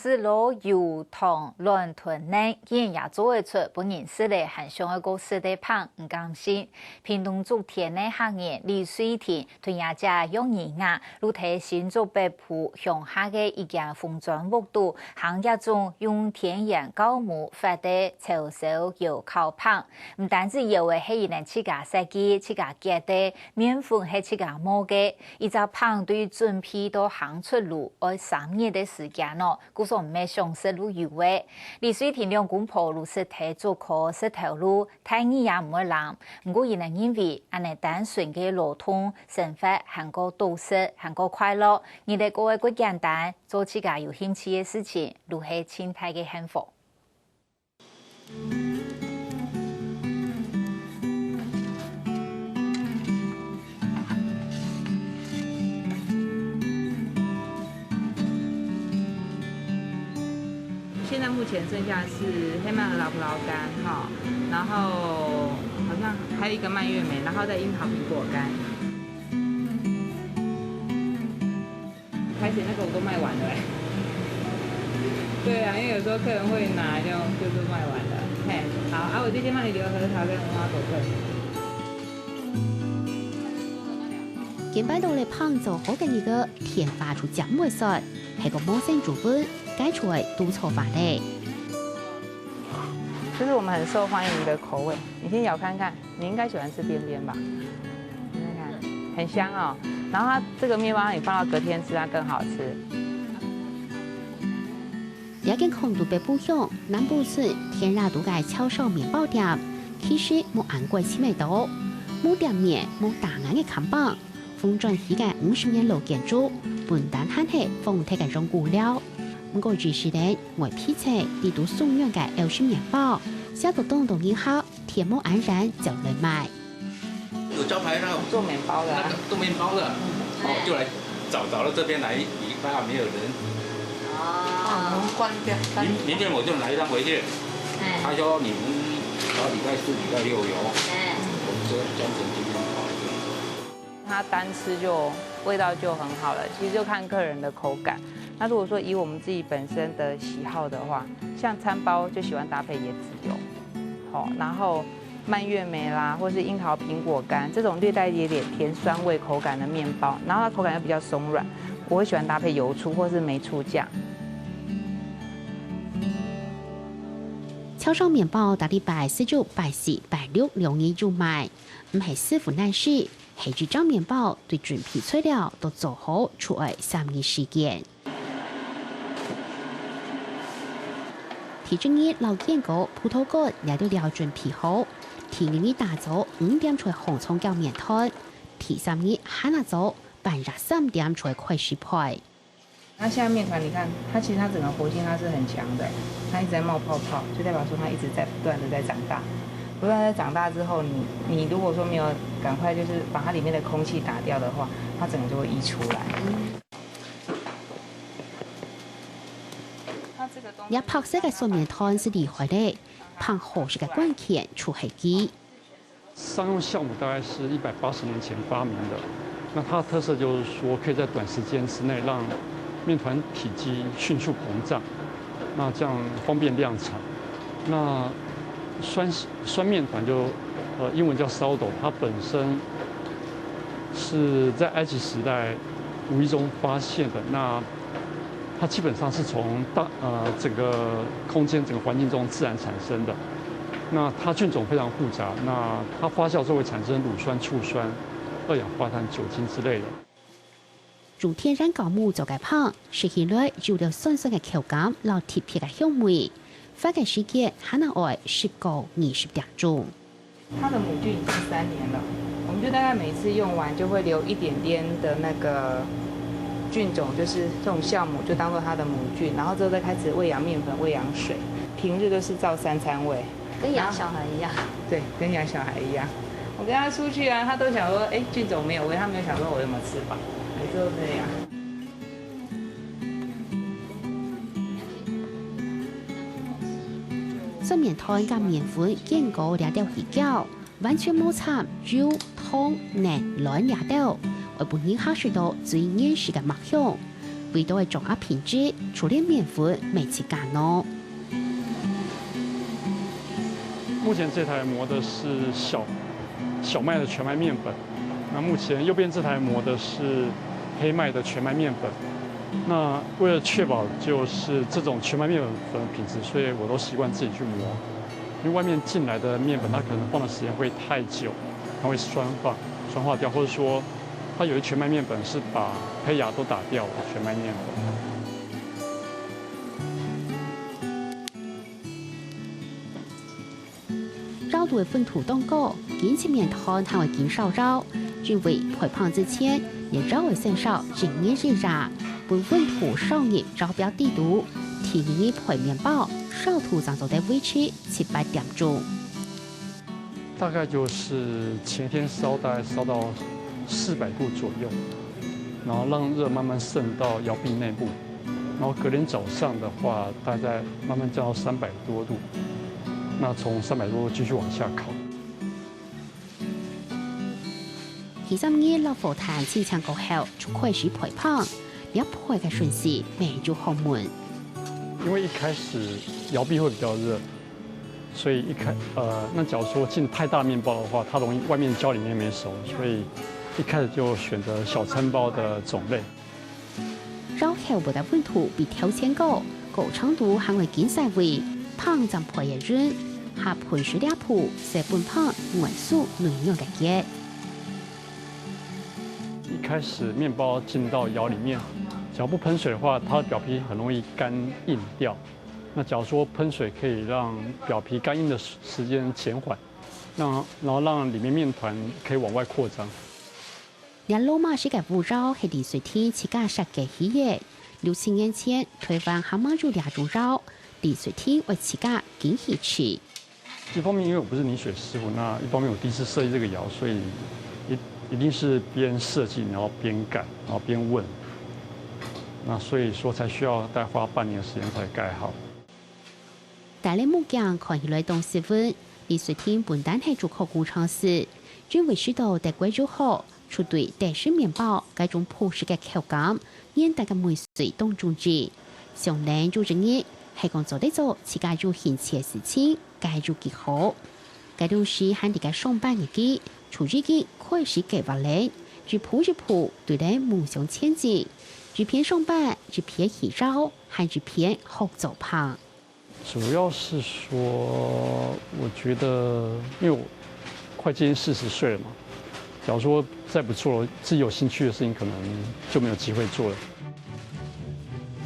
市路油塘乱屯内，竟然也做得出本人识的很像一个实地胖，唔甘心。屏东竹田的行业李水田，同也家用银牙，如提新竹北部乡下的一间封装木度，行业中用天然高木发的潮手油烤胖，唔单止油的系能自家设计、自家结的，面粉系自家磨的，一只胖对准备到行出路要3年的时间咯。故说唔系上石路油诶，李水田两公婆路是睇做可石头路，太二也唔会难。不过，伊能认为安尼单纯嘅路通生活很过都市，很过快乐。你哋过一个简单，做自家有兴趣嘅事情，如系心态嘅幸福。现在目前剩下是黑曼和老葡萄干哈，然后好像还有一个蔓越莓，然后再樱桃苹果干。开始那个我都卖完了哎。对啊，因为有时候客人会拿就是卖完了。嘿，好啊，我就先帮你留核桃跟无花果棍。今摆到嚟胖做好嘅一个天发出酱味色，系个陌生主本。改出来督错法嘞，这是我们很受欢迎的口味，你先咬看看，你应该喜欢吃边边吧？你看看，很香哦。然后它这个面包你放到隔天吃，它更好吃。也跟空度被不用，南部村天然独改超市面包店，其实冇按过青味道，冇店面冇大眼嘅看板，封装起嘅50年老建筑，本单hand係封睇嘅種固料。不過只是咧，外批菜地都送樣嘅歐式麵包，下到凍凍以後，天幕安然就嚟賣。有招牌那做面包的、啊，那个做面包的，哦，就来找到这边来，礼拜没有人。哦，门关掉。明天我就来一趟回去。他说你们到礼拜4、礼拜6有，我们就专程今天跑来这里。它单吃就味道就很好了，其实就看客人的口感。那如果说以我们自己本身的喜好的话，像餐包就喜欢搭配椰子油，好，然后蔓越莓啦，或是樱桃苹果干这种略带一点甜酸味口感的面包，然后它口感又比较松软，我会喜欢搭配油醋或是梅醋酱。超商面包大禮拜4、9、8、4、8、6容易就賣，唔係師傅難事，係住張面包對準備材料都做好，出嚟3年時間。提正日老見過葡萄乾也都料準備好，提2日打早5點出嚟紅蔥攪麵攤，提3日下晝早半日3點出嚟快食派。那现在面团，你看它其实它整个活性它是很强的，它一直在冒泡泡，就代表说它一直在不断的在长大。不断在长大之后，你如果说没有赶快就是把它里面的空气打掉的话，它整个就会溢出来。也拍摄嘅上面摊是厲害的，拍好食嘅關鍵出係機。商用酵母大概是180年前發明的，那它的特色就是說可以在短時間之內讓面團體積迅速膨脹，那這樣方便量產。那酸面團就英文叫 sourdough， 它本身是在埃及時代無意中發現的。那它基本上是從整個空間、整個環境中自然產生的。那它菌種非常複雜，那它發酵之後會產生乳酸、醋酸、二氧化碳、酒精之類的。用天然酵母做嘅胖，食起來有了酸酸嘅口感，老貼皮嘅香味。發嘅時間可能要10到20點鐘。它的母菌已經3年了，我們就大概每次用完就會留一點點的那個菌種，就是這種酵母，就當做它的母菌，然後之後再開始餵養麵粉、餵養水。平日都是照3餐餵，跟養小孩一樣。對，跟養小孩一樣。我跟他出去啊，他都想說，哎，菌種沒有餵，他沒有想說我有沒有吃飽，每次都這樣。上面攤嘅麵粉經過2道起攪，完全冇摻油、湯、奶、卵2道，為本人考慮到最原始嘅麥香。味道的掌握品质，除了面粉没其干哦。目前这台磨的是小麦的全麦面粉，那目前右边这台磨的是黑麦的全麦面粉。那为了确保就是这种全麦面粉的品质，所以我都习惯自己去磨，因为外面进来的面粉它可能放的时间会太久，它会酸化掉，或者说它有的全麦面粉是把胚芽都打掉了，全麦面粉。绕度的粪土当高，紧切面团还会减少绕，因为培胖之前也绕会减少经验热热，本粪土上热绕标地度，提议培面包烧土上做的维持700点钟。大概就是前天大概烧到400度左右，然后让热慢慢渗到窑壁内部，然后隔天早上的话，大概慢慢降到300多度。那从300多继续往下烤。其实呢，老火炭清强过后就开始培胖，要培的顺序没就好门。因为一开始窑壁会比较热，所以那假如说进太大面包的话，它容易外面焦里面没熟，所以一开始就选择小餐包的种类。绕后部的温度比挑前高，高长度还会减细微，胖怎培也润。下盆水两铺，设半胖元素内容的结。一开始面包进到窑里面，只要不喷水的话，它的表皮很容易干硬掉。那假如说喷水可以让表皮干硬的时间减缓，然后让里面面团可以往外扩张。人罗马是个物绕系地水天起家设计起嘅，6000年前台湾还mang住2种绕，地水天为起家建起去。一方面因为我不是泥水师傅，那一方面我第一次设计这个窑，所以一定是边设计，然后边改，然后边问，那所以说才需要大概花半年的时间才盖好。大类木匠看起来懂师傅，地水天本单系做考工程师，认为知道得贵就好，出对带式面包该种朴实嘅口感，让大家每岁当中之，上难做正业，系讲做得做，自家做现切事情。该做几好，该东西喊大家上班日记，出日记开始计划嘞，只铺一铺，对嘞梦想前进，只偏上班，只偏洗烧，还只偏好走胖。主要是说，我觉得，因为我快接近40岁了嘛，假如说再不做了，自己有兴趣的事情，可能就没有机会做了。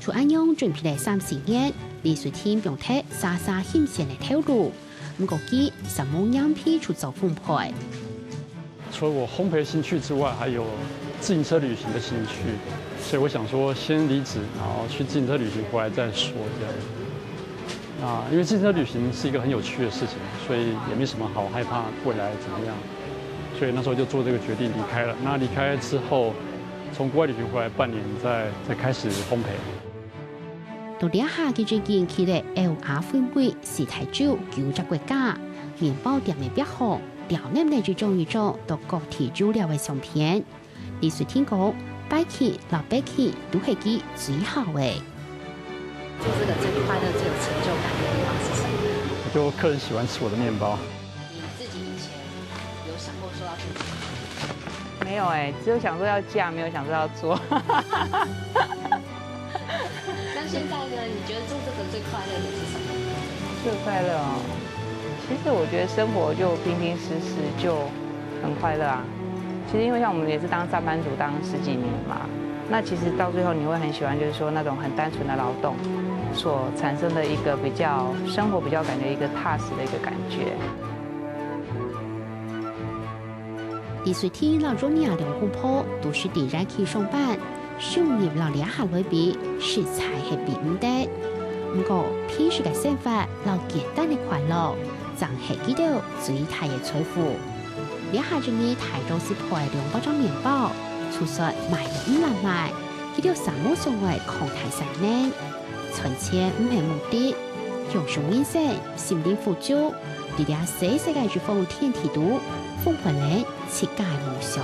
除安用准备嚟30年，李水天用睇沙險線嚟透露，唔過佢什麼樣批出做烘焙。除了我烘焙興趣之外，還有自行車旅行的興趣，所以我想說先離職，然後去自行車旅行回來再說這樣。啊，因為自行車旅行是一個很有趣的事情，所以也沒什麼好害怕未來怎麼樣，所以那時候就做這個決定離開了。那離開之後，從國外旅行回來半年再開始烘焙。到底下嘅最近佢哋LR分會是睇住90國家麵包店嘅標號，條內內最終到各地主流嘅相片。李水天講，擺起、落擺起都係佢最好嘅。做這個最快樂、最有成就感的地方是什麼？就客人喜歡吃我的麵包。你自己以前有想過說要自己？沒有只有想說要嫁，沒有想說要做。那現在呢？你覺得做這個最快樂的是什麼？最快樂哦，其實我覺得生活就平平實實就很快樂啊。其實因為像我們也是當上班族當10幾年嘛，那其實到最後你會很喜歡，就是說那種很單純的勞動所產生的一個比較生活比較感覺一個踏實的一個感覺。李水天老中年兩公婆都是地然去上班。商業老兩下裏邊食材係比唔得，不過平時嘅生活老簡單嘅快樂，就係幾多最大嘅財富。兩下中意太多是配2包裝麵包，出售賣5萬賣，幾多三毛上為狂太細呢？存錢唔係目的，用上面色心靈富足，你哋世界之風天地都，風雲咧設計夢想。